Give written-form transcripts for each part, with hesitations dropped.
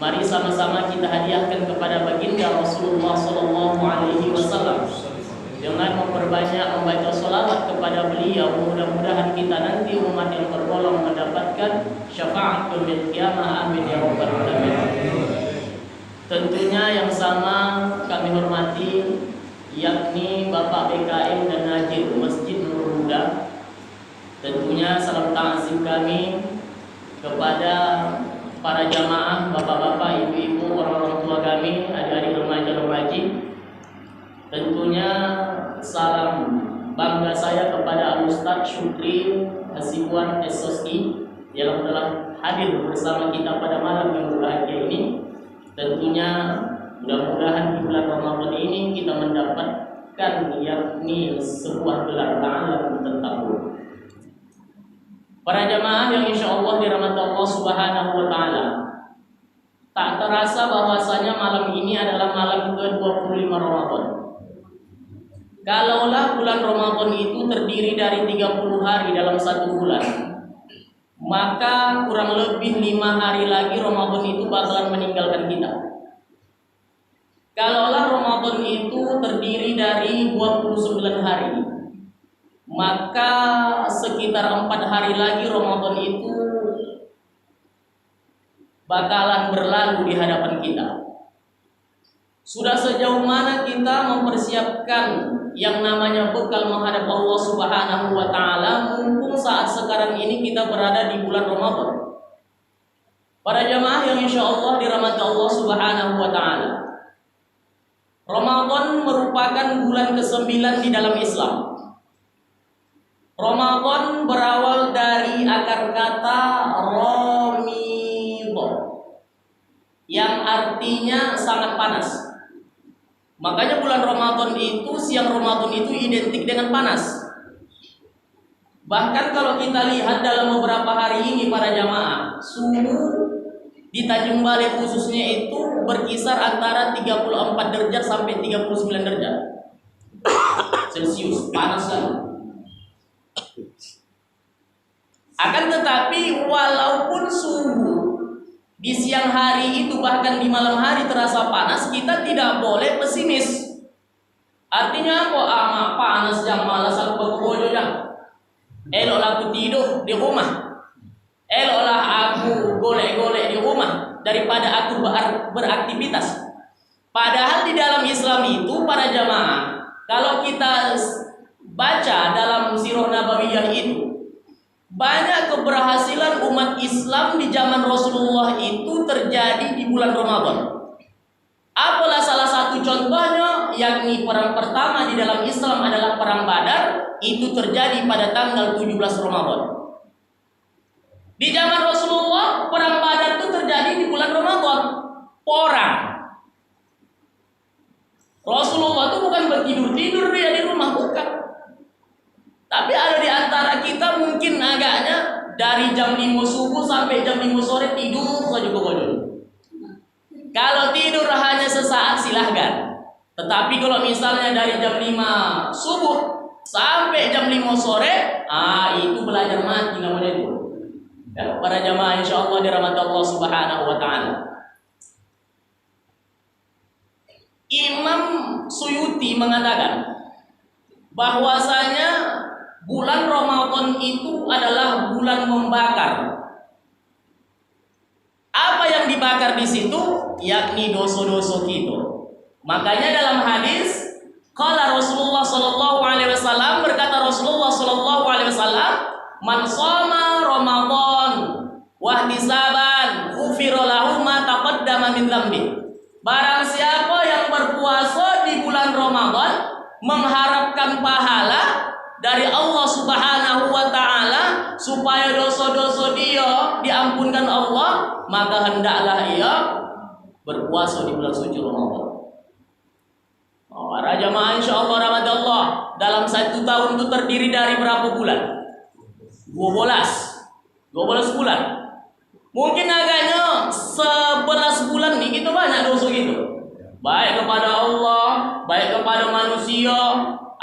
Mari sama-sama kita hadiahkan kepada baginda Rasulullah Sallallahu Alaihi Wasallam dengan memperbanyak membaca sholawat kepada beliau. Mudah-mudahan kita nanti umat yang tergolong mendapatkan syafaat yaumil qiyamah. Amin ya rabbal alamin. Tentunya yang sama kami hormati yakni Bapak BKM dan Najib Masjid Nurul Huda. Tentunya salam ta'zim kami kepada para jamaah, bapak-bapak, ibu-ibu, orang-orang tua kami, adik-adik remaja-remaji. Tentunya salam bangga saya kepada Ustaz Syukri Hasibuan SOSI yang telah hadir bersama kita pada malam yang berbahagia ini. Tentunya mudah-mudahan di bulan Ramadan ini kita mendapatkan yakni sebuah gelar la'allakum tattaqun. Para jamaah yang insya Allah dirahmati Allah Subhanahu wa Ta'ala, tak terasa bahwasanya malam ini adalah malam ke-25 Ramadan. Kalaulah bulan Ramadan itu terdiri dari 30 hari dalam satu bulan, maka kurang lebih 5 hari lagi Ramadan itu bakalan meninggalkan kita. Kalaulah Ramadan itu terdiri dari 29 hari, maka sekitar 4 hari lagi Ramadan itu bakalan berlalu di hadapan kita. Sudah sejauh mana kita mempersiapkan yang namanya bekal menghadap Allah Subhanahu wa Ta'ala, mumpung saat sekarang ini kita berada di bulan Ramadan. Para jamaah yang insya Allah dirahmati Allah Subhanahu wa Ta'ala, Ramadan merupakan bulan ke-9 di dalam Islam. Ramadan berawal dari akar kata Ramidh yang artinya sangat panas. Makanya bulan Ramadan itu, siang Ramadan itu identik dengan panas. Bahkan kalau kita lihat dalam beberapa hari ini para jamaah, suhu di Tanjung Balai khususnya itu berkisar antara 34 derajat sampai 39 derajat Celcius, panas sekali. Akan tetapi walaupun suhu di siang hari itu bahkan di malam hari terasa panas, kita tidak boleh pesimis. Artinya apa? Panas jam, malas aku berbojo jam. Eloklah aku tidur di rumah, eloklah aku golek-golek di rumah daripada aku beraktivitas. Padahal di dalam Islam itu para jamaah, kalau kita baca dalam Sirah Nabawiyah itu, banyak keberhasilan umat Islam di zaman Rasulullah itu terjadi di bulan Ramadan. Apalah salah satu contohnya, yakni perang pertama di dalam Islam adalah perang Badar. Itu terjadi pada tanggal 17 Ramadan. Di zaman Rasulullah, perang Badar itu terjadi di bulan Ramadan. Porang. Rasulullah itu bukan bertidur-tidur dia di rumah, bukan. Tapi ada di antara kita mungkin agaknya dari jam 5 subuh sampai jam 5 sore tidur saja pokoknya. Kalau tidur hanya sesaat silahkan. Tetapi kalau misalnya dari jam 5 subuh sampai jam 5 sore, itu belajar mati namanya itu. Ya, para jamaah insya Allah dirahmati Allah Subhanahu wa Ta'ala. Imam Suyuti mengatakan bahwasanya bulan Ramadan itu adalah bulan membakar. Apa yang dibakar di situ? Yakni dosa-dosa kita. Makanya dalam hadis, qala Rasulullah sallallahu alaihi wasallam, berkata Rasulullah sallallahu alaihi wasallam, man shoma Ramadan wa ihtisaban ghufira lahu ma taqaddama min dzambi. Barang siapa yang berpuasa di bulan Ramadan mengharapkan pahala dari Allah Subhanahu wa Ta'ala supaya dosa-dosa dia diampunkan Allah, maka hendaklah ia berpuasa di bulan suci Ramadan. Para jamaah insya Allah rahmat Allah, dalam 1 tahun itu terdiri dari berapa bulan? 12 bulan. Mungkin agaknya 11 bulan nih kita banyak dosa gitu, baik kepada Allah, baik kepada manusia.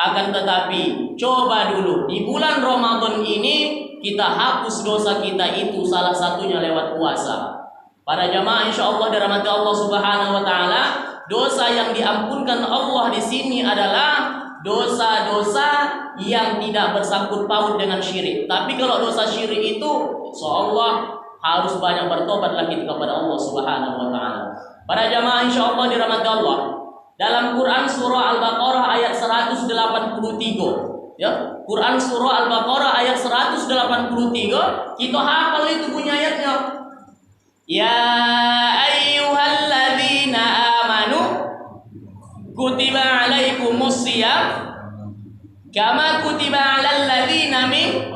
Akan tetapi coba dulu di bulan Ramadan ini kita hapus dosa kita itu, salah satunya lewat puasa. Para jamaah insya Allah dirahmati Allah Subhanahu wa taala, dosa yang diampunkan Allah di sini adalah dosa-dosa yang tidak bersangkut paut dengan syirik. Tapi kalau dosa syirik itu, insyaallah harus banyak bertobat lagi kepada Allah Subhanahu wa taala. Para jamaah insya Allah dirahmati Allah, dalam Quran surah Al-Baqarah ayat 183, ya, Quran surah Al-Baqarah ayat 183, kita hafal itu bunyi ayatnya. Ya ayyuhalladzina amanu kutiba alaikumus syiyam kama kutiba alal ladzina min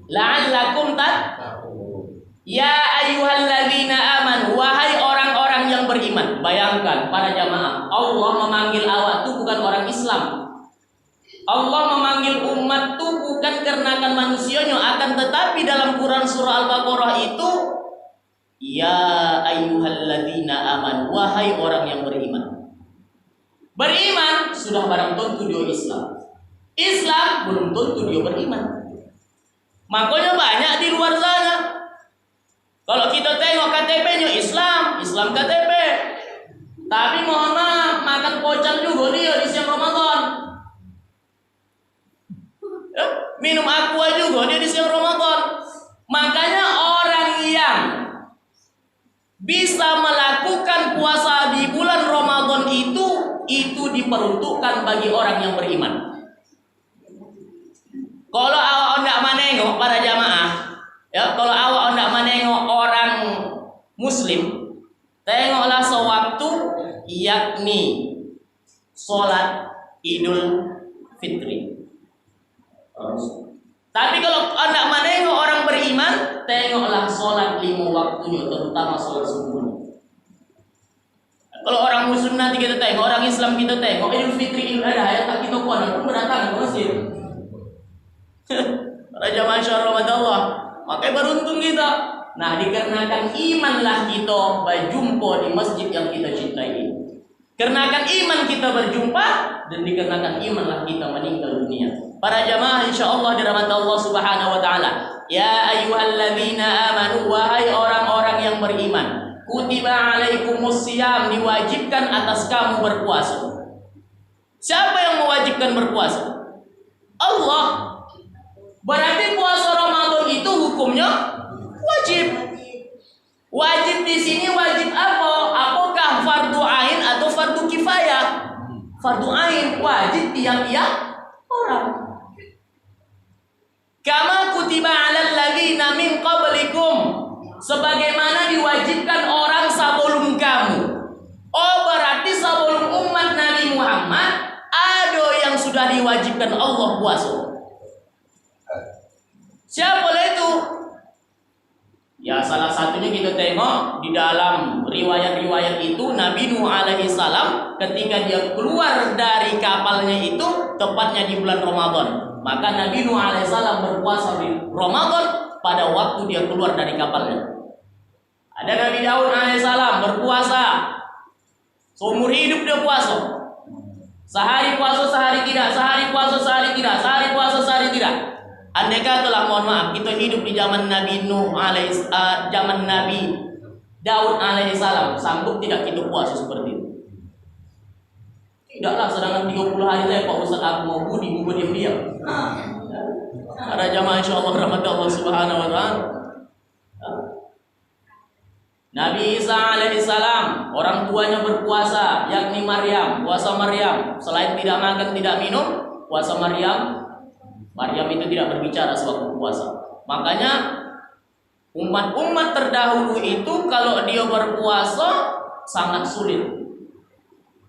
la'allakum tattaqun. Ya ayyuhalladzina amanu, wahai orang-orang yang beriman. Bayangkan para jamaah, Allah memanggil awak itu bukan orang Islam. Allah memanggil umat itu bukan karena manusianya, akan tetapi dalam Quran surah Al-Baqarah itu, ya ayyuhalladzina amanu, wahai orang yang beriman. Beriman sudah barang tentu dia Islam. Islam belum tentu dia beriman. Makanya banyak di luar sana. Kalau kita tengok KTP-nya Islam, Islam KTP. Tapi mohon maaf, makan pocong juga dia di siang Ramadan. Minum aqua juga dia di siang Ramadan. Makanya orang yang bisa melakukan puasa di bulan Ramadan itu diperuntukkan bagi orang yang beriman. Kalau awak tidak menengok para jamaah, ya, kalau awak tidak menengok orang Muslim, tengoklah sewaktu, yakni sholat Idul Fitri. Tapi kalau anda menengok orang beriman, tengoklah sholat 5 waktunya, terutama sholat subuh. Kalau orang Muslim nanti kita tengok, orang Islam kita tengok, Idul Fitri, Idul Adha, ya tak kita kuat, pun berdatang ke masjid. Para jamaah syahramat Allah, makanya beruntung kita. Nah, dikarenakan imanlah kita berjumpa di masjid yang kita cintai. Karenakan iman kita berjumpa, dan dikarenakan imanlah kita meninggal dunia. Para jamaah insyaallah dirahmati Allah Subhanahu wa taala. Ya ayyuhalladzina amanu, wahai orang-orang yang beriman, kutiba alaikumus syiyam, diwajibkan atas kamu berpuasa. Siapa yang mewajibkan berpuasa? Allah. Berarti puasa Ramadan itu hukumnya wajib. Wajib di sini wajib apa? Apakah fardu ain atau fardu kifayah? Fardu ain, wajib tiap-tiap orang. Kama kutiba 'alal ladzina min qablikum, sebagaimana diwajibkan orang sebelum kamu. Oh, berarti sebelum umat Nabi Muhammad ada yang sudah diwajibkan Allah puasa. Siapa itu? Ya, salah satunya kita tengok di dalam riwayat-riwayat itu, Nabi Nuh alaihi salam ketika dia keluar dari kapalnya itu tepatnya di bulan Ramadan. Maka Nabi Nuh alaihi salam berpuasa di Ramadan pada waktu dia keluar dari kapalnya. Ada Nabi Daud alaihi salam berpuasa seumur hidup, dia puasa. Sehari puasa, sehari tidak, sehari puasa, sehari tidak, sehari puasa, sehari tidak. Andai katalah, mohon maaf, kita hidup di zaman Nabi Nuh zaman Nabi Daud alaihi salam, sanggup tidak kita puasa seperti itu? Tidaklah, sedangkan 30 hari saya Pak Ustaz aku mau budi diam-diam. Para jamaah insyaallah rahmat Allah Subhanahu wa taala. Nabi Isa alaihi salam, orang tuanya berpuasa, yakni Maryam, puasa Maryam, selain tidak makan tidak minum, puasa Maryam itu tidak berbicara sewaktu puasa. Makanya umat-umat terdahulu itu kalau dia berpuasa sangat sulit,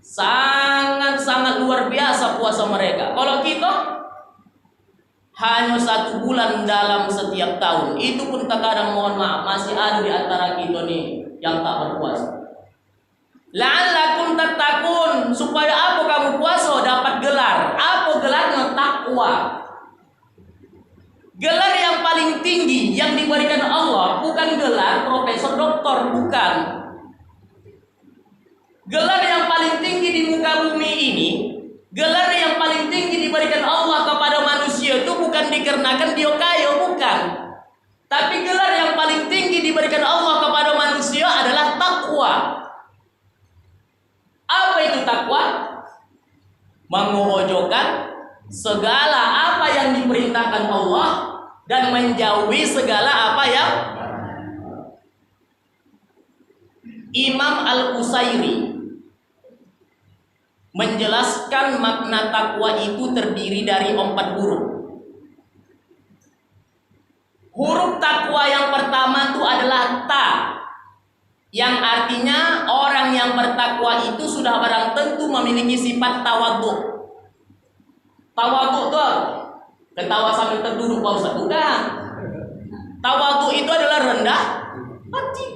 sangat luar biasa puasa mereka. Kalau kita hanya 1 bulan dalam setiap tahun, itu pun terkadang mohon maaf masih ada di antara kita nih yang tak berpuasa. La'allakum tattaqun, supaya apa kamu puasa? Dapat gelar. Apa gelarnya? Takwa. Gelar yang paling tinggi yang diberikan Allah bukan gelar profesor doktor, bukan. Gelar yang paling tinggi di muka bumi ini, gelar yang paling tinggi diberikan Allah kepada manusia itu bukan dikarenakan dia kaya, bukan. Tapi gelar yang paling tinggi diberikan Allah kepada manusia mengojokan segala apa yang diperintahkan Allah dan menjauhi segala apa yang Imam Al-Qusairi menjelaskan makna takwa itu terdiri dari 4 huruf. Huruf takwa yang pertama itu adalah ta, yang artinya orang yang bertakwa itu sudah barang tentu memiliki sifat tawadhu. Tawadhu tuh ketawa sambil terduduk Pak Ustaz. Bukan. Tawadhu itu adalah rendah hati.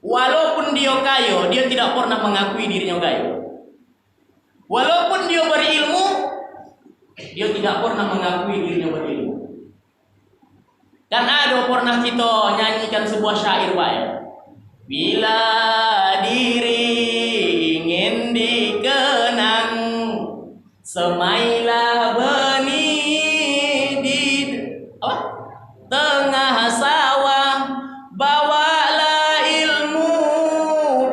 Walaupun dia kaya, dia tidak pernah mengakui dirinya kaya. Walaupun dia berilmu, dia tidak pernah mengakui dirinya berilmu. Kan ada pernah kita nyanyikan sebuah syair, Pak ya. Bila diri ingin dikenang, semailah benih di tengah sawah, bawalah ilmu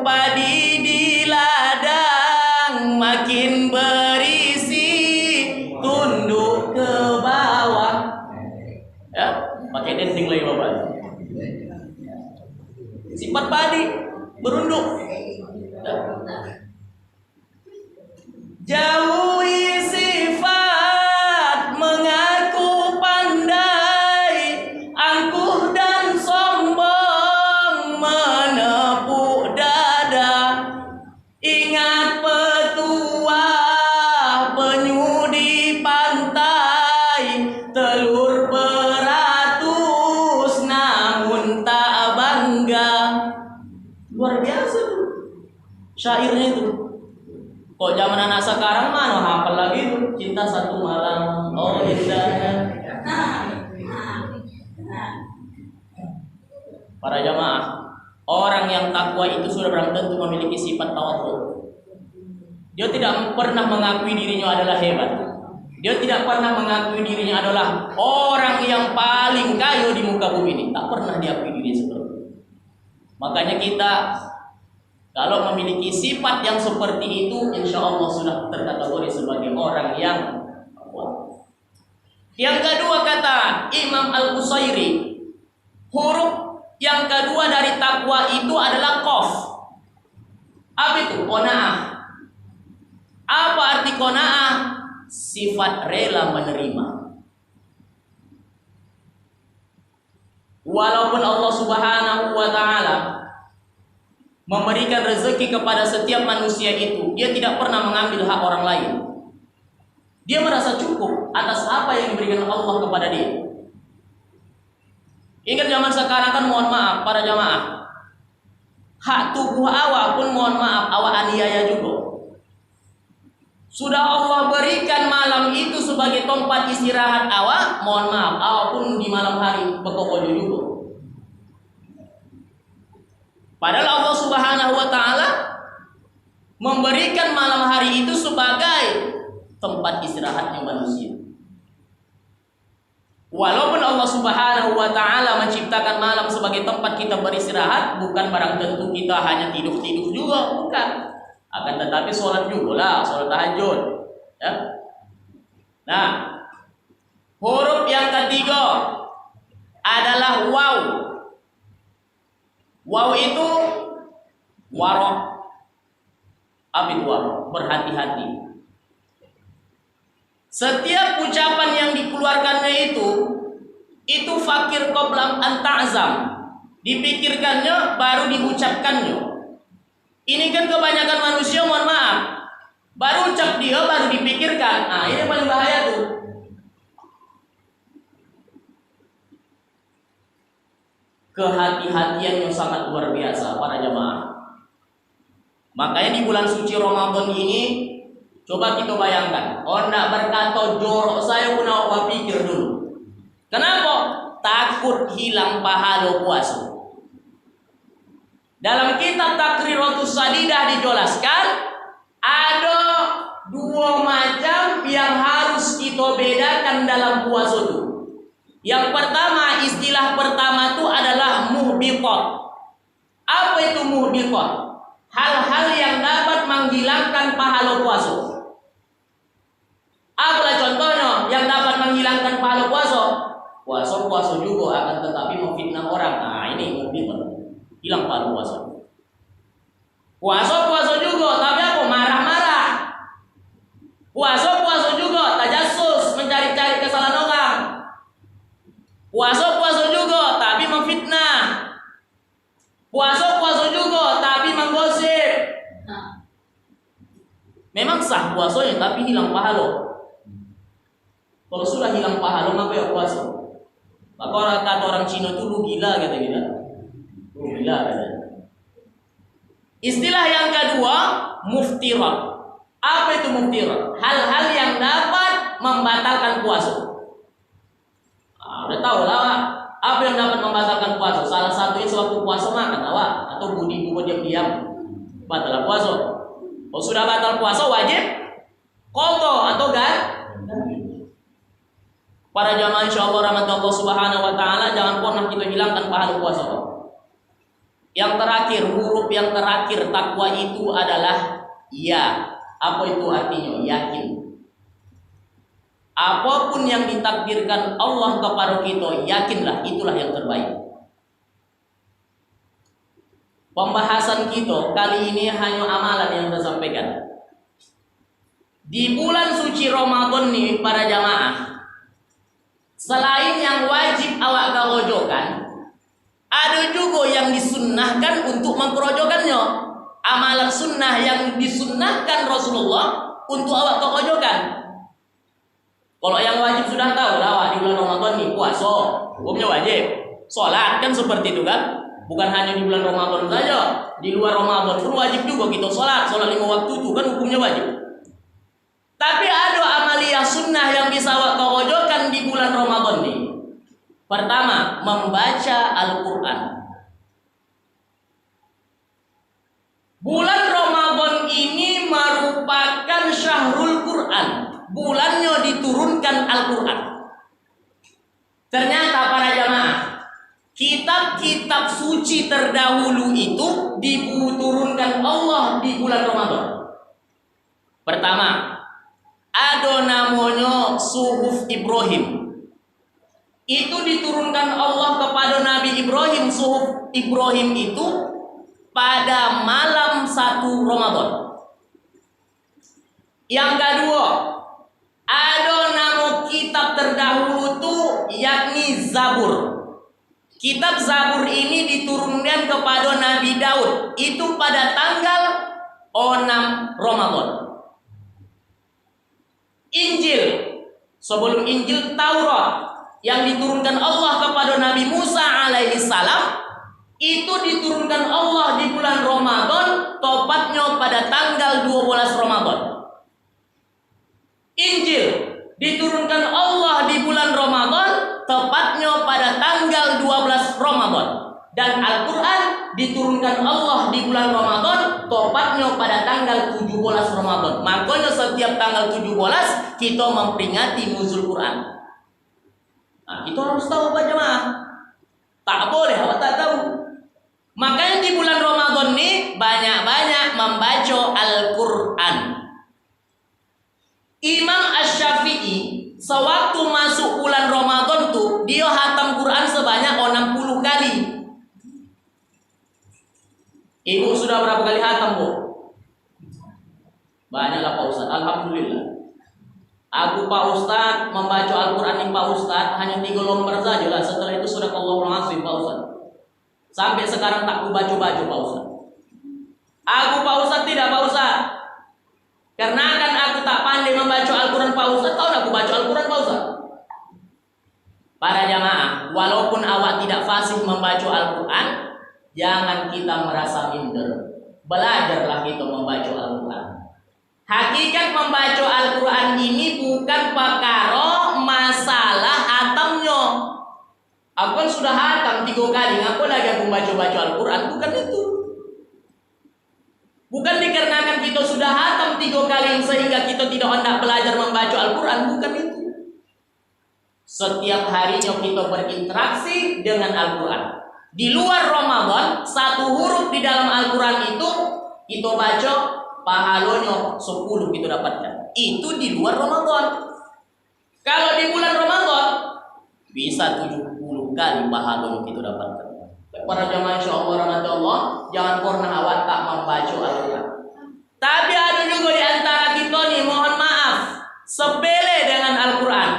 padi di ladang, makin berisi tunduk ke bawah. Ya, pakai dending lagi Bapak. Sifat padi berunduk. Jauhi sifat mengaku pandai, angkuh dan sombong menepuk dada. Ingat petua penyu di pantai, telur beratus namun tak bangga. Luar biasa tuh syairnya itu. Kok zaman anak sekarang mana hafal lagi tuh, cinta satu malam, oh indahnya. Para jamaah, orang yang takwa itu sudah barang tentu memiliki sifat tawadhu. Dia tidak pernah mengakui dirinya adalah hebat. Dia tidak pernah mengakui dirinya adalah orang yang paling kaya di muka bumi ini. Tak pernah diakui diri seperti itu. Makanya kita kalau memiliki sifat yang seperti itu, insya Allah sudah terkategori sebagai orang yang takwa. Yang kedua kata Imam Al-Qusairi, huruf yang kedua dari takwa itu adalah qaf. Apa itu? Qanaah. Apa arti qanaah? Sifat rela menerima. Walaupun Allah Subhanahu wa ta'ala memberikan rezeki kepada setiap manusia itu, dia tidak pernah mengambil hak orang lain. Dia merasa cukup atas apa yang diberikan Allah kepada dia. Ingat zaman sekarang kan, mohon maaf para jamaah, hak tubuh awak pun mohon maaf awak aniaya juga. Sudah Allah berikan malam itu sebagai tempat istirahat awak, mohon maaf awak pun di malam hari berkokojo juga. Padahal Allah Subhanahu wa ta'ala memberikan malam hari itu sebagai tempat istirahatnya manusia. Walaupun Allah Subhanahu wa ta'ala menciptakan malam sebagai tempat kita beristirahat, bukan barang tentu kita hanya tidur-tidur juga, bukan. Akan tetapi sholat juga lah, sholat tahajud. Ya. Nah, huruf yang ketiga adalah waw. Waw itu warok. Apa itu warok? Berhati-hati. Setiap ucapan yang dikeluarkannya itu fakir qabla an ta'zam. Dipikirkannya baru diucapkannya. Ini kan kebanyakan manusia, mohon maaf, baru ucap dia baru dipikirkan. Nah, ini paling bahaya tuh. Kehati-hatian yang sangat luar biasa para jamaah. Makanya di bulan suci Ramadan ini, coba kita bayangkan, nak berkata jorok saya pun awak pikir dulu. Kenapa? Takut hilang pahala puasa. Dalam kitab Takriratus Sadidah dijelaskan ada 2 macam yang harus kita bedakan dalam puasa itu. Yang pertama, istilah pertama itu adalah muhbiqat. Apa itu muhbiqat? hal-hal yang dapat menghilangkan pahala puasa. Apalah contohnya yang dapat menghilangkan pahala puasa? Puasa juga akan tetapi memfitnah orang. Nah, ini hilang pahala puasa. Puasa juga tapi apa? Marah-marah. Puasa juga tajassus, mencari-cari kesalahan orang. Puasa juga tapi memfitnah. Puasa juga tapi menggosip. Memang sah puasanya tapi hilang pahala. Kalau sudah hilang pahala ngapa ya puasa? Maka kata orang Cina itu lu gila kata-kata. Lu gila kata. Istilah yang kedua, muftirat. Apa itu muftirat? Hal-hal yang dapat membatalkan puasa. Udah tahu lah apa yang dapat membatalkan puasa. Salah satunya sewaktu puasa makan awak atau budi buat diam-diam batal puasa. Kalau sudah batal puasa wajib qadha atau para jamaah insyaallah rahmatullah subhanahu wa taala, jangan pernah kita hilangkan pahala puasa. Yang terakhir, huruf yang terakhir takwa itu adalah ya. Apa itu artinya? Yakin. Apapun yang ditakdirkan Allah kepada kita, yakinlah itulah yang terbaik. Pembahasan kita kali ini hanya amalan yang saya sampaikan. Di bulan suci Ramadan nih para jamaah, selain yang wajib awak kerojokan, ada juga yang disunnahkan untuk mengkerojokannya. Amalan sunnah yang disunnahkan Rasulullah untuk awak kerojokan. Kalau yang wajib sudah tahu lah, di bulan Ramadan nih puasa, hukumnya wajib. Sholat kan seperti itu kan, bukan hanya di bulan Ramadan saja, di luar Ramadan pun wajib juga kita sholat 5 waktu itu kan hukumnya wajib. Tapi ada amalia sunnah yang bisa awak kerojokan di bulan Ramadan nih. Pertama, membaca Al-Quran. Bulan Ramadan ini merupakan syahrul Quran. Bulannya diturunkan Al-Quran. Ternyata para jamaah, kitab-kitab suci terdahulu itu diturunkan Allah di bulan Ramadan. Pertama, ada namanya Suhuf Ibrahim. Itu diturunkan Allah kepada Nabi Ibrahim. Suhuf Ibrahim itu pada malam 1 Ramadan. Yang kedua, ada nama kitab terdahulu tuh yakni Zabur. Kitab Zabur ini diturunkan kepada Nabi Daud. Itu pada tanggal 6 Ramadan. Injil, sebelum Injil Taurat yang diturunkan Allah kepada Nabi Musa alaihi salam, itu diturunkan Allah di bulan Ramadan, tepatnya pada tanggal 12 Ramadan. Injil diturunkan Allah di bulan Ramadan, tepatnya pada tanggal 12 Ramadan. Dan Al-Quran diturunkan Allah di bulan Ramadan, tepatnya pada tanggal 17 Ramadan. Makanya setiap tanggal 17 kita memperingati nuzul Quran. Nah, itu harus tahu Pak Jemaah. Tak boleh awak tak tahu. Makanya di bulan Ramadan ini banyak-banyak membaca Al-Quran. Imam Asy-Syafi'i sewaktu masuk bulan Ramadan tuh dia hatam Quran sebanyak 60 kali. Ibu sudah berapa kali hatam, Bu? Banyaklah Pak Ustaz. Alhamdulillah. Aku Pak Ustaz membaca Al-Quran ini Pak Ustaz hanya 3 lembar saja lah. Setelah itu sudah Allahul Azim Pak Ustaz. Sampai sekarang tak ku baca-baca Pak Ustaz. Aku Pak Ustaz tidak Pak Ustaz. Karena kan aku tak pandai membaca Al-Quran Pak Ustaz. Tahu aku baca Al-Quran Pak Ustaz. Para jamaah, walaupun awak tidak fasih membaca Al-Quran, jangan kita merasa minder. Belajarlah kita membaca Al-Quran. Hakikat membaca Al-Quran ini bukan perkara masalah hatamnya. Aku kan sudah hatam 3 kali, ngapain lagi aku baca Al-Quran? Bukan itu. Bukan dikarenakan kita sudah hatam 3 kali sehingga kita tidak hendak belajar membaca Al-Quran. Bukan itu. Setiap harinya kita berinteraksi dengan Al-Quran. Di luar Ramadan, 1 huruf di dalam Al-Quran itu kita baca, pahalanya 10 kita dapatkan. Itu di luar Ramadan. Kalau di bulan Ramadan bisa 70 kali pahalanya kita dapatkan. Para jamaah insyaallah rahmatullah, jangan pernah awak tak membaca Al-Quran. Tapi ada juga di antara kita nih, mohon maaf, sepele dengan Al-Quran,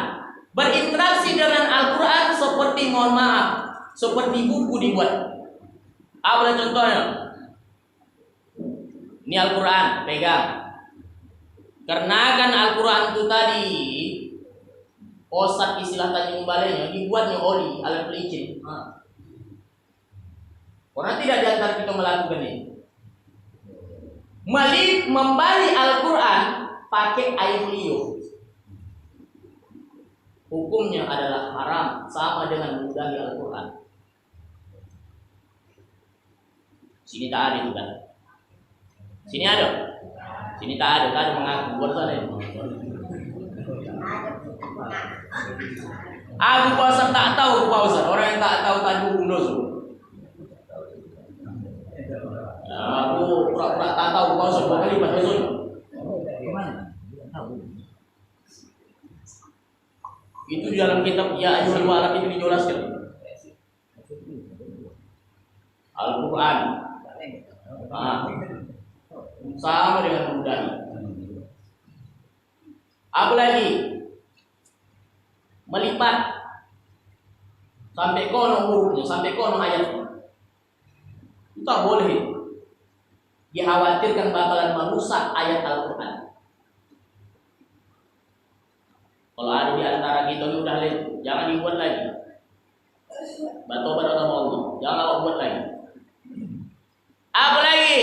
berinteraksi dengan Al-Quran seperti, mohon maaf, seperti buku dibuat. Apa contohnya? Ini Al-Quran, pegang. Karena kan Al-Quran itu tadi, Ustaz istilah Tanjung Balainya, dibuatnya oli, alat pelicin. Orang tidak di antara kita melakukan ini. Membalik Al-Quran pakai air liur, hukumnya adalah haram, sama dengan meludahi Al-Quran. Sini tak ada itu kan? Sini ada? Sini tak ada mengaku buat sana. Aku puasa tak tahu puasa. Orang yang tak tahu tadi hukum dosa. Aku pura-pura tak tahu puasa berapa kali pada dosa. Itu di dalam kitab Ya Ayyuhal Walad itu dijelaskan. Al-Quran. Sama dengan meludahi. Apalagi melipat sampai kono hurufnya, sampai kono ayatnya. Itu tak boleh. Dikhawatirkan bakalan merusak ayat Al-Quran. Kalau ada di antara kita ini udah lihat, jangan dibuat lagi. Bertobat sama Allah, jangan awak buat lagi. Apa lagi?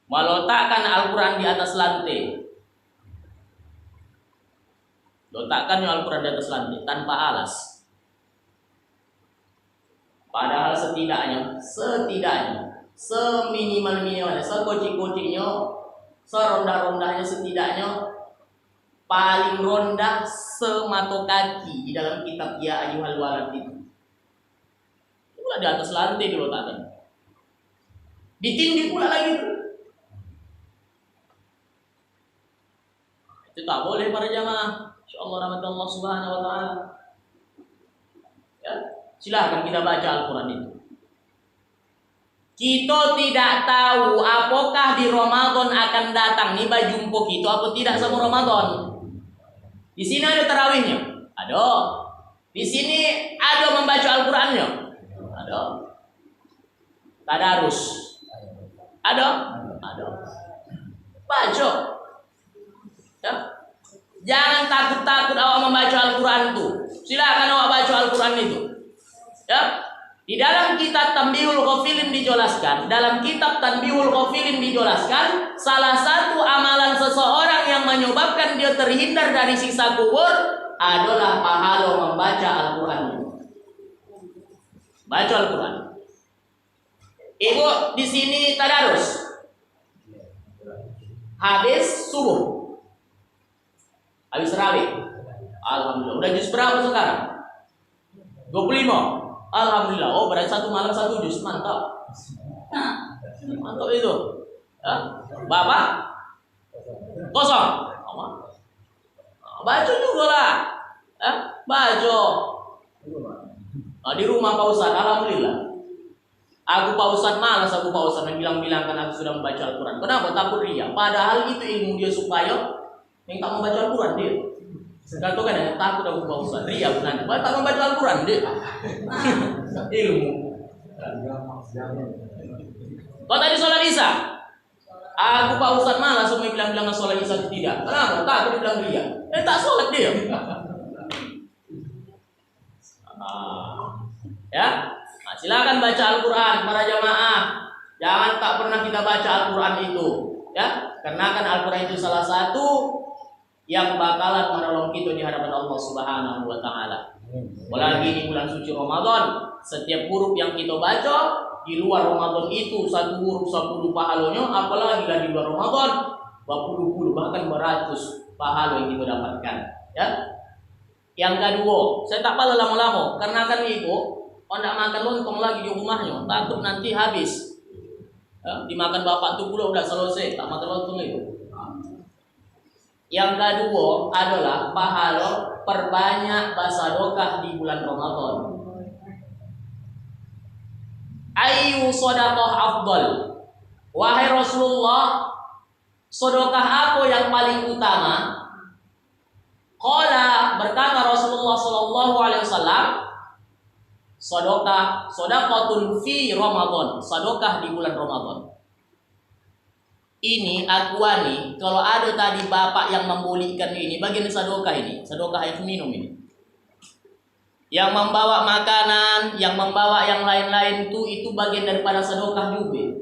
Meletakkan Al-Quran di atas lantai. Letakkan Al-Quran di atas lantai tanpa alas. Padahal setidaknya, seminimal-minimalnya, sekocik-kociknya, serondah-rondahnya setidaknya, paling rondah semato kaki di dalam kitab Ya Ayyuhal Walad itu. Itulah di atas lantai diletakkan. Ditindih pula lagi. Itu tak boleh para jamaah. Insyaallah rahmatullah subhanahu wa ta'ala. Ya, silahkan kita baca Al-Quran itu. Kita tidak tahu apakah di Ramadan akan datang nih bajumpo kita apa tidak sama Ramadan. Di sini ada tarawihnya, ada. Di sini ada membaca Al-Qurannya, ada. Tadarus, ada. Baca. Ya. Jangan takut-takut awak membaca Al-Quran itu. Silakan awak baca Al-Quran itu. Ya. Di dalam kitab Tanbihul Ghafilin dijelaskan, salah satu amalan seseorang yang menyebabkan dia terhindar dari siksa kubur adalah pahala membaca Al-Quran. Baca Al-Quran. Ibu di sini tadarus. Habis subuh. Habis tarawih. Alhamdulillah. Udah juz berapa sekarang? 25. Alhamdulillah. Oh, berarti satu malam satu juz. Mantap. Mantap itu. Ya. Bapak? Kosong. Baca juga lah. Baca. Nah, di rumah Pak Ustaz. Alhamdulillah. Aku Pak Ustaz malas. Aku Pak Ustaz bilang-bilangkan aku sudah membaca Al-Quran. Kenapa? Takut ria. Padahal itu ilmu dia supaya yang tak membaca Al-Quran dia. Kata kan yang takut aku Pak Ustaz. Ria bukan. Tak membaca Al-Quran dia. Ilmu. Kau tadi sholat Isya. Aku Pak Ustaz malas semua bilang-bilang sholat Isya tidak. Kenapa? Takut bilang ria. Tak sholat dia. Ya. Nah, silakan baca Al-Quran para jamaah. Jangan tak pernah kita baca Al-Quran itu. Ya. Karena kan Al-Quran itu salah satu yang bakalan menolong kita di hadapan Allah Subhanahu wa taala. Apalagi di bulan suci Ramadan, setiap huruf yang kita baca di luar Ramadan itu satu huruf 10 pahalanya, apalagi di luar Ramadan berpuluh-puluh bahkan beratus pahala yang kita dapatkan, ya. Yang kedua, saya tak pala lama-lama karena kan ibu hendak makan lontong lagi di rumahnya, takut nanti habis. Dimakan bapak tuh pula udah selesai, tak makan lontong itu. Yang kedua adalah pahala perbanyak bersedekah di bulan Ramadan. Ayu sedekah afdal. Wahai Rasulullah, sedekah apa yang paling utama? Qala, berkata Rasulullah sallallahu alaihi wasallam, sedekahun fi Ramadan, sedekah di bulan Ramadan. Ini akuani, kalau ada tadi bapak yang membolehkan ini, bagian sedekah ini, sedekah air minum ini. Yang membawa makanan, yang membawa yang lain-lain itu bagian daripada sedekah juga.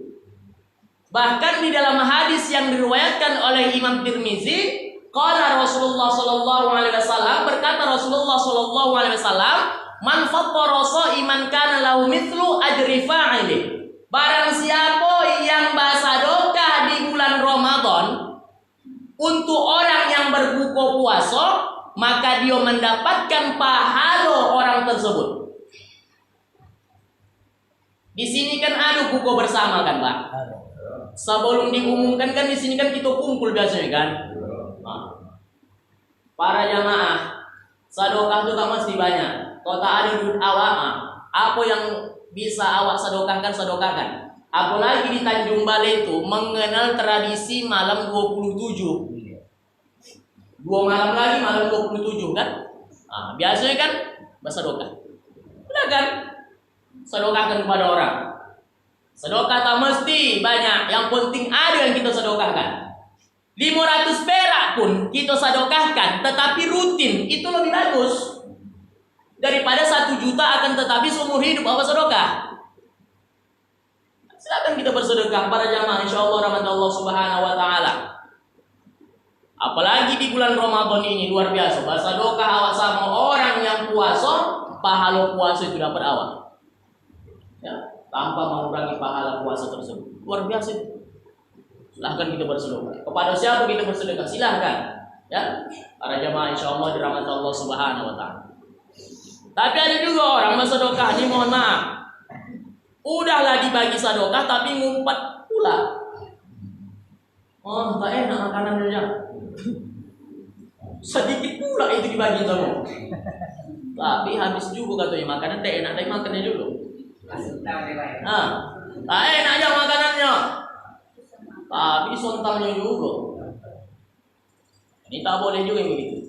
Bahkan di dalam hadis yang diriwayatkan oleh Imam Tirmizi, qala Rasulullah sallallahu alaihi wasallam, berkata Rasulullah sallallahu alaihi wasallam, man fattara sha'iman kana lahu mithlu ajri fa'ili. Barang siapa yang bersedekah di bulan Ramadan untuk orang yang berbuka puasa, maka dia mendapatkan pahala orang tersebut. Di sini kan ada buka bersama kan, Pak? Sebelum diumumkan kan di sini kan kita kumpul biasanya kan. Para jamaah, sedekah itu kan mesti banyak. Kalau tak ada duit awak, apa yang bisa awak sedekahkan, sedekahkan. Apalagi di Tanjung Balai itu mengenal tradisi malam 27. 2 malam lagi malam 27 kan? Biasanya kan bersedekah. Udah kan? Sedekahkan kepada orang. Sedekah tak mesti banyak, yang penting ada yang kita sedekahkan. 500 perak pun kita sedekahkan, tetapi rutin, itu lebih bagus daripada 1 juta akan tetapi seumur hidup apa sedekah. Silakan kita bersedekah para jamaah, insyaallah rahmat Allah Subhanahu wa taala. Apalagi di bulan Ramadan ini luar biasa, bersedekah awak sama orang yang puasa, pahala puasa itu dapat awak. Ya, tanpa mengurangi pahala puasa tersebut. Luar biasa itu. Silahkan kita bersedekah. Kepada siapa kita bersedekah? Silahkan. Ya, para jamaah insyaallah dirahmati Allah Subhanahu wa taala. Tapi ada juga orang bersedekah ini, mohon maaf, udahlah dibagi sedekah tapi ngumpat pula. Oh, tak enak makanannya. Sedikit pula itu dibagi semua. Tapi habis juga katanya makanan tak enak, tapi makannya dulu. Tak enak aja makanannya. Tapi sontalnya juga. Ini tak boleh juga begitu.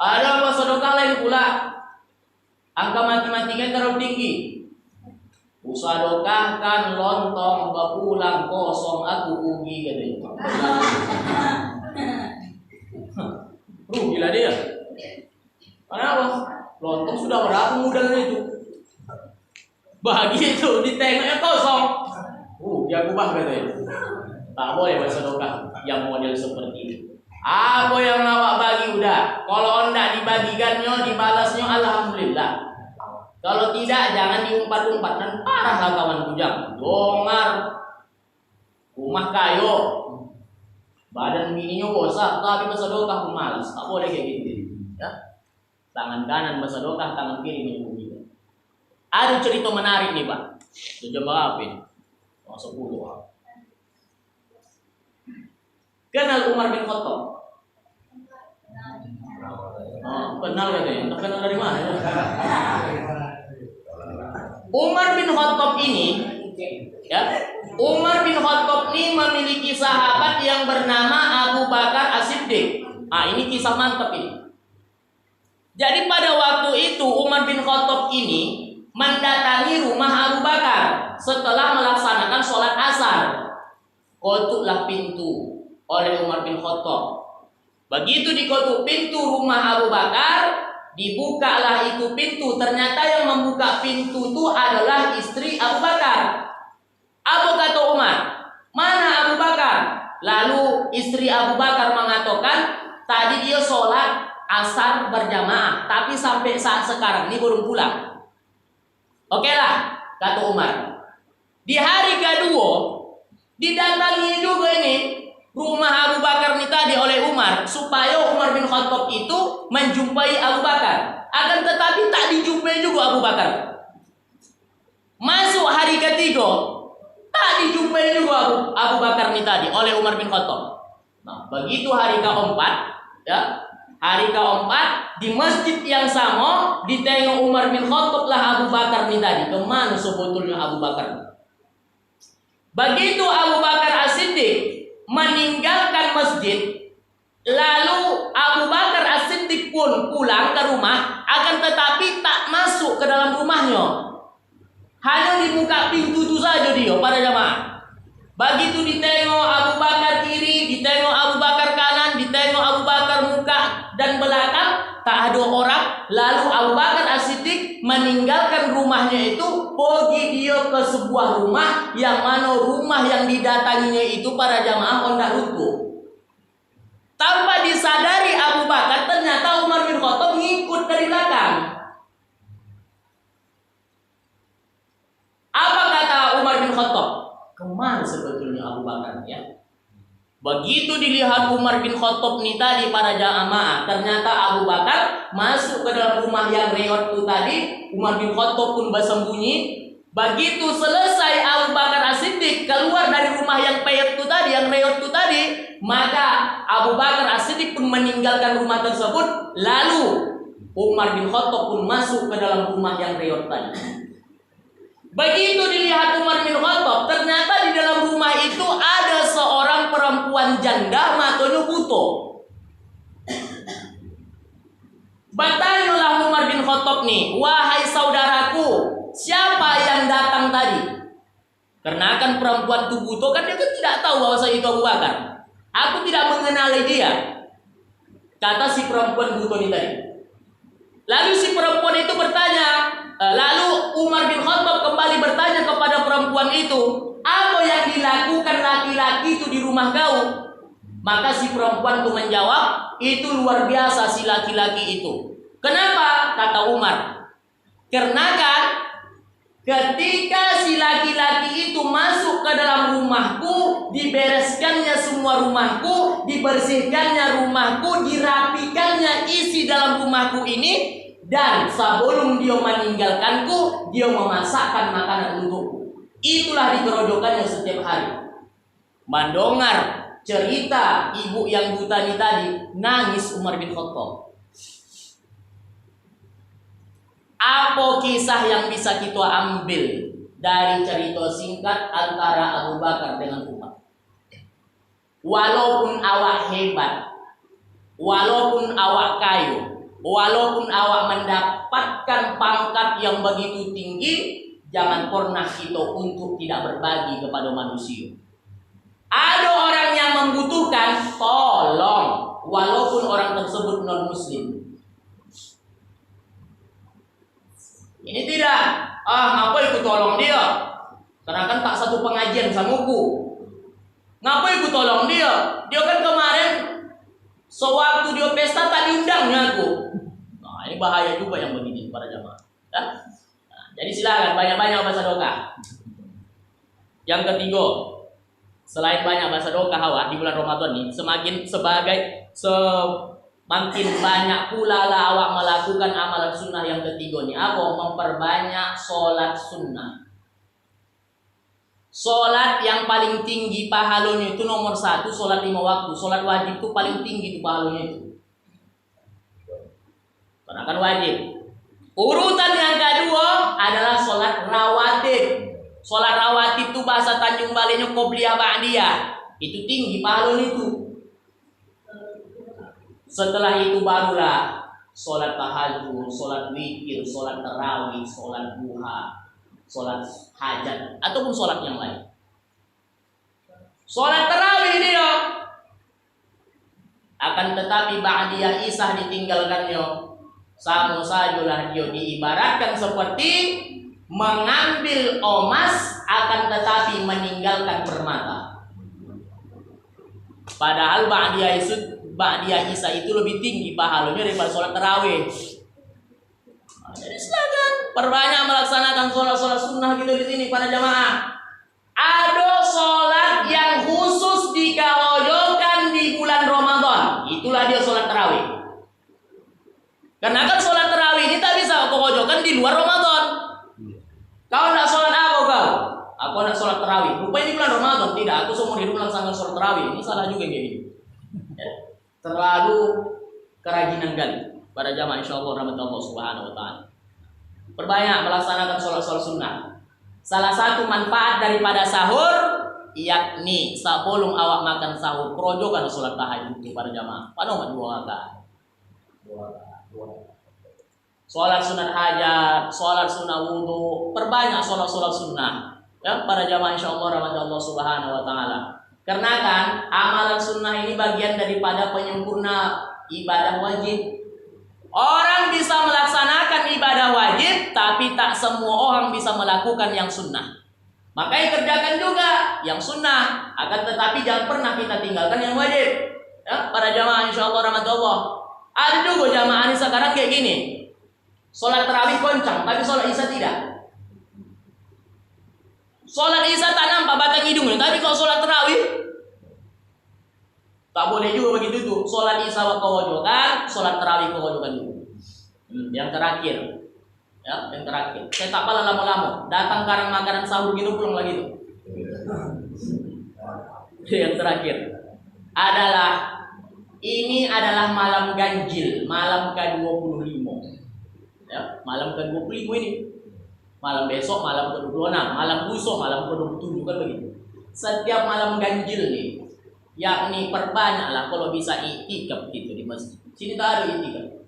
Ada sedekah lain pula. Angka matematika terlalu tinggi. Usadokahkan lontong bapulang kosong aku ugi katanya. Gila dia. Kenapa? Lontong sudah berapa modalnya itu? Bagi itu ditengoknya kosong. Dia ubah katanya. Tak boleh bersedekah yang model seperti itu. Apa yang awak bagi udah. Kalau enggak dibagikannya, dibalasnya alhamdulillah. Kalau tidak jangan diumpat-umpat, dan parah lah kawan bujang. Dongar, rumah kayu, badan bininya bosak, tapi bersedekah pun malas. Tak boleh kayak gitu. Ya? Tangan kanan bersedekah, tangan kiri menyembunyikan. Ada cerita menarik nih Pak. Coba apa ini? Masuk dulu. Kenal Umar bin Khattab? Kenal katanya. Tak kenal dari mana? Umar bin Khattab ini, ya, Umar bin Khattab ini memiliki sahabat yang bernama Abu Bakar As-Siddiq. Ini kisah mantap ini. Jadi pada waktu itu Umar bin Khattab ini mendatangi rumah Abu Bakar setelah melaksanakan sholat asar. Kotuklah pintu oleh Umar bin Khattab. Begitu diketuk pintu rumah Abu Bakar, dibukalah itu pintu. Ternyata yang membuka pintu itu adalah istri Abu Bakar. Apa kata Umar? Mana Abu Bakar? Lalu istri Abu Bakar mengatakan, tadi dia sholat asar berjamaah, tapi sampai saat sekarang ini belum pulang. Oke lah, kata Umar. Di hari kedua didatangi juga ini rumah Abu Bakar ini tadi oleh Umar, supaya Umar bin Khattab itu menjumpai Abu Bakar. Akan tetapi tak dijumpai juga Abu Bakar. Masuk hari ketiga, tak dijumpai boleh juga Abu Bakar ini tadi oleh Umar bin Khattab. Nah, begitu hari keempat, ya, hari keempat di masjid yang sama ditengok Umar bin Khattab lah Abu Bakar ini tadi. Kemana sebetulnya Abu Bakar? Begitu Abu Bakar As-Siddiq meninggalkan masjid, lalu Abu Bakar As-Siddiq pun pulang ke rumah, akan tetapi tak masuk ke dalam rumahnya. Hanya dibuka pintu itu saja dia pada jamaah. Begitu ditengok Abu Bakar kiri, ditengok Abu Bakar kanan, ditengok Abu Bakar muka dan belakang, tak ada orang. Lalu Abu Bakar As-Siddiq meninggalkan rumahnya itu, pergi dia ke sebuah rumah, yang mana rumah yang didatanginya itu para jamaah hendak ruku. Tanpa disadari Abu Bakar, ternyata Umar bin Khattab ngikut dari belakang. Apa kata Umar bin Khattab? Kemana sebetulnya Abu Bakar ya? Begitu dilihat Umar bin Khattab ini tadi para jamaah, ternyata Abu Bakar masuk ke dalam rumah yang reot itu tadi. Umar bin Khattab pun bersembunyi. Begitu selesai Abu Bakar As-Siddiq keluar dari rumah yang peyot itu tadi, yang reot itu tadi, maka Abu Bakar As-Siddiq pun meninggalkan rumah tersebut. Lalu Umar bin Khattab pun masuk ke dalam rumah yang reot tadi. Begitu dilihat Umar bin Khattab, ternyata di dalam rumah itu ada seorang perempuan janda, matanya buta. Bertanyalah Umar bin Khattab nih, wahai saudaraku, siapa yang datang tadi? Karena kan perempuan itu buta, kan dia kan tidak tahu bahwa itu Abu Bakar. Aku tidak mengenali dia, kata si perempuan buta ini tadi. Lalu si perempuan itu bertanya, lalu Umar bin Khattab kembali bertanya kepada perempuan itu, apa yang dilakukan laki-laki itu di rumah kau? Maka si perempuan itu menjawab, itu luar biasa si laki-laki itu. Kenapa? Kata Umar. Karena kan ketika si laki-laki itu masuk ke dalam rumahku, dibereskannya semua rumahku, dibersihkannya rumahku, dirapikannya isi dalam rumahku ini, dan sebelum dia meninggalkanku, dia memasakkan makanan untukku. Itulah digerojokannya setiap hari. Mendengar cerita ibu yang buta ini tadi, nangis Umar bin Khattab. Apa kisah yang bisa kita ambil dari cerita singkat antara Abu Bakar dengan Umar? Walaupun awak hebat, walaupun awak kaya, walaupun awak mendapatkan pangkat yang begitu tinggi, jangan pernah kita untuk tidak berbagi kepada manusia. Ada orang yang membutuhkan, tolong, walaupun orang tersebut non-muslim. Ini tidak, ngapa ikut tolong dia? Karena kan tak satu pengajian samuku. Ngapa ikut tolong dia? Dia kan kemarin sewaktu dia pesta tak diundangnya aku. Nah, ini bahaya juga yang begini para jamaah. Nah, jadi silakan banyak-banyak baca doa. Yang ketiga, selain banyak baca doa hawa di bulan Ramadan ini, semakin banyak pula lah awak melakukan amalan sunnah yang ketiga ini. Apa? Memperbanyak sholat sunnah. Sholat yang paling tinggi pahalanya itu nomor 1, sholat 5 waktu. Sholat wajib itu paling tinggi itu pahalanya itu. Karena kan wajib. Urutan yang kedua adalah sholat rawatib. Sholat rawatib itu bahasa Tanjung Balenya qobliyah ba'diyah. Itu tinggi pahalanya itu. Setelah itu barulah sholat tahajud, sholat witir, sholat tarawih, sholat duha, sholat hajat, ataupun sholat yang lain. Sholat tarawih dia, akan tetapi ba'diyah isah ditinggalkannya, sama sajalah dia diibaratkan seperti mengambil emas, akan tetapi meninggalkan permata. Padahal ba'diyah isya itu lebih tinggi pahalanya daripada sholat tarawih. Jadi silakan perbanyak melaksanakan sholat sunnah gitu di sini para jamaah. Ada sholat yang khusus dikerojokan di bulan Ramadan. Itulah dia sholat tarawih. Karena kan sholat tarawih ini tak bisa kerojokan di luar Ramadan. Kau nak sholat apa kau? Aku Aku nak sholat tarawih. Rupanya ini bulan Ramadan. Tidak, aku seumur hidup melaksanakan sholat tarawih. Ini salah juga kayak gini. Ya. Terlalu kerajinan kali para jamaah insyaallah rahmat Allah Subhanahu wa taala. Perbanyak melaksanakan sholat-sholat sunnah. Salah satu manfaat daripada sahur yakni sebelum awak makan sahur projokan sholat tahajud itu para jamaah. Padahal 2 rakaat. Sholat sunat hajat, sholat sunnah wudu, perbanyak sholat sunnah. Ya, para jamaah insyaallah rahmat Allah Subhanahu wa taala. Karena kan amalan sunnah ini bagian daripada penyempurna ibadah wajib. Orang bisa melaksanakan ibadah wajib, tapi tak semua orang bisa melakukan yang sunnah. Makanya kerjakan juga yang sunnah, akan tetapi jangan pernah kita tinggalkan yang wajib. Ya, para jamaah insyaallah rahmatullah. Ada juga jamaah ini sekarang kayak gini. Sholat tarawih koncang, tapi sholat isya tidak. Sholat isya tak nampak batang hidungnya, tapi kalau sholat tarawih tak boleh juga begitu tuh. Sholat isya kawajokan, sholat tarawih kawajokan dulu. Yang terakhir, ya, yang terakhir. Saya tak pala lama-lama. Datang karang makanan sahur gitu pulang lagi tuh. Yang terakhir adalah ini adalah malam ganjil, malam ke-25. Ya, malam ke-25 ini. Malam besok, malam ke-26, malam lusa, malam ke-27 kan begitu. Setiap malam ganjil nih, yakni perbanyaklah kalau bisa iktikaf gitu di masjid. Sini tak ada iktikaf.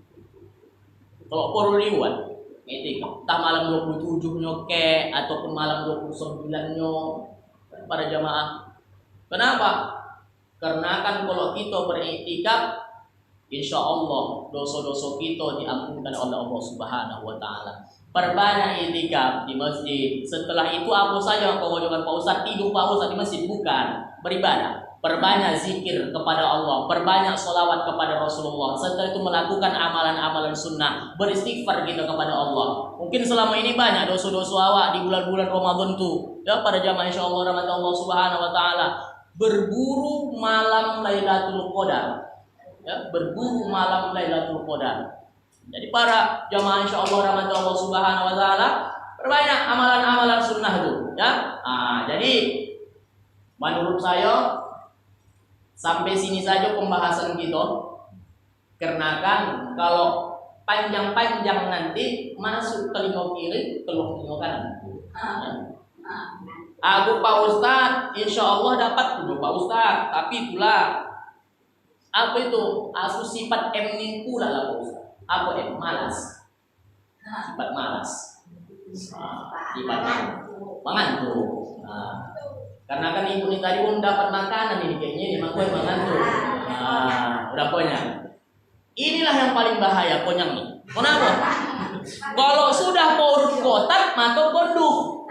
Kalau perlu ribuan iktikaf, entah malam 27 nyoke ataupun malam 29 para jamaah. Kenapa? Karena kan kalau kita beriktikaf, insya Allah dosa-dosa kita diampunkan oleh Allah Subhanahu wa taala. Perbanyak iktikaf di masjid. Setelah itu apa saja kau wajiban Pak Ustaz? Tidur Pak Ustaz di masjid? Bukan, beribadah. Perbanyak zikir kepada Allah, perbanyak sholawat kepada Rasulullah. Setelah itu melakukan amalan-amalan sunnah, beristighfar kita kepada Allah. Mungkin selama ini banyak dosa-dosa awak di bulan-bulan Ramadan tuh. Ya, pada jamaah insyaallah rahmat Allah Subhanahu wa taala. Berburu malam Lailatul Qadar. Ya, berburu malam Lailatul Qadar. Jadi para jamaah insyaallah rahmat Allah Subhanahu wa taala, perbanyak amalan-amalan sunnah itu, ya. Jadi menurut saya sampai sini saja pembahasan kita. Karena kan kalau panjang-panjang nanti masuk telinga kiri, keluar telinga kanan. Ya. Aku Pak Ustaz, insya Allah dapat dulu Pak Ustaz. Tapi itulah apa itu? Aku sifat M ini pula lah Pak Ustaz. Apa M? Malas. Sifat malas. Sifat mengantuk. Karena kan ibu ini tadi pun dapat makanan ini kayaknya ini makanya mengantuk. Udah konyang. Inilah yang paling bahaya konyang nih. Kenapa? Kalau sudah perut kotak mata konduk.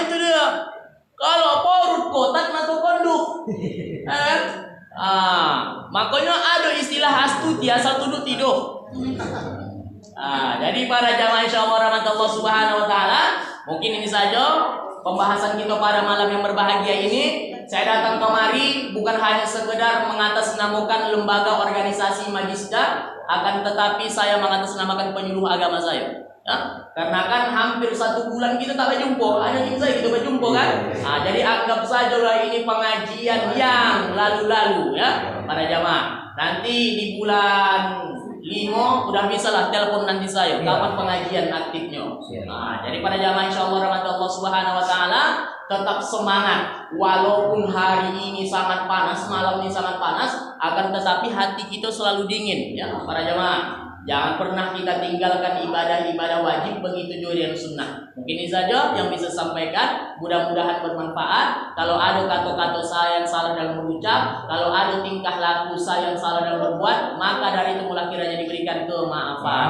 Itu dia. Kalau perut kotak mata konduk. Makanya ada istilah astuti asal tuduh tidur. Jadi para jamaah insyaallah rahmatullah subhanahu wa taala, mungkin ini saja pembahasan kita pada malam yang berbahagia ini. Saya datang kemari bukan hanya sekedar mengatasnamakan lembaga organisasi Majisda, akan tetapi saya mengatasnamakan penyuluh agama saya. Ya? Karena kan hampir 1 bulan kita tak berjumpa, hanya kita kita berjumpa kan. Jadi anggap saja lah ini pengajian yang lalu-lalu ya para jamaah. Nanti di bulan 5 udah bisa lah telepon nanti saya kapan pengajian aktifnya. Jadi pada jamaah insyaallah rahmatullah subhanahu wa taala tetap semangat walaupun hari ini sangat panas, malam ini sangat panas, akan tetapi hati kita selalu dingin ya para jamaah. Jangan pernah kita tinggalkan ibadah-ibadah wajib, begitu juga yang sunnah. Mungkin ini saja yang bisa sampaikan. Mudah-mudahan bermanfaat. Kalau ada kata-kata saya yang salah dalam berucap, kalau ada tingkah laku saya yang salah dalam berbuat, maka dari itu mulai kiranya diberikan kemaafan.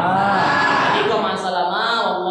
Jadi, wassalamualaikum